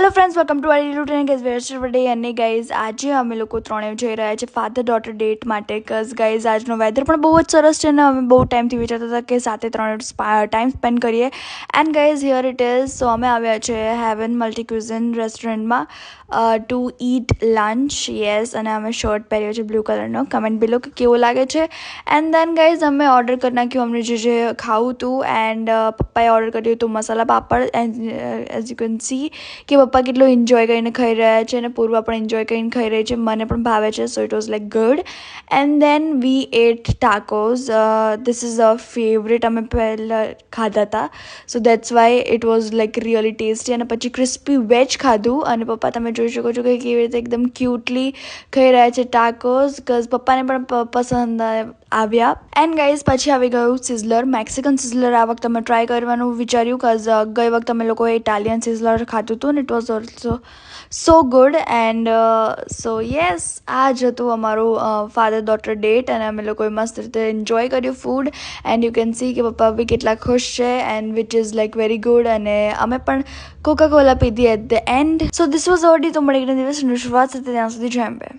Hello friends, welcome to our routine guys yesterday. અને guys આજે અમે લોકો ત્રણે જઈ રહ્યા છે ફાધર ડોટર ડેટ માટે. કઝ ગાઈઝ આજનો વેધર પણ બહુ જ સરસ છે અને અમે બહુ ટાઈમથી વિચારતા હતા કે સાથે ત્રણે ટાઈમ સ્પેન્ડ કરીએ. And guys here it is. So અમે આવ્યા છે હેવન મલ્ટી ક્યુઝિન રેસ્ટોરન્ટમાં ટુ ઈટ લંચ. યસ, અને અમે શર્ટ પહેર્યો છે બ્લુ કલરનો. કમેન્ટ બિલો કે કેવો લાગે છે. એન્ડ દેન ગાઈઝ અમે ઓર્ડર કરી નાખ્યું અમને જે ખાવું હતું. એન્ડ પપ્પાએ ઓર્ડર કર્યું હતું masala papad. And as you can see કે પપ્પા કેટલો એન્જોય કરીને ખાઈ રહ્યા છે અને પૂર્વા પણ એન્જોય કરીને ખાઈ રહી છે. મને પણ ભાવે છે, so it was like good. And then we ate tacos. This is a favourite. અમે પહેલાં ખાધા હતા, so that's why it was like really tasty. અને પછી ક્રિસ્પી વેજ ખાધું. અને પપ્પા તમે જોઈ શકો છો કે કેવી રીતે એકદમ ક્યુટલી ખાઈ રહ્યા છે ટાકોઝ. બિકોઝ પપ્પાને પણ પસંદ આવ્યા. એન્ડ ગાઈઝ પછી આવી ગયું સિઝલર, મેક્સિકન સિઝલર. આ વખતે અમે ટ્રાય કરવાનું વિચાર્યું બિકોઝ ગઈ વખતે અમે લોકોએ ઇટાલિયન સિઝલર ખાધું હતું ને it was also so good. And so yes, આ જ હતું અમારું ફાધર ડોટર ડેટ. અને અમે લોકોએ મસ્ત રીતે એન્જોય કર્યું food. And you can see કે પપ્પા બી કેટલા ખુશ છે. And which is like very good. અને અમે પણ કોકા કોલા પીધી at the end. So this was over the. તો મળી ગઈ દિવસની શરૂઆત સાથે ત્યાં સુધી જય અંબે.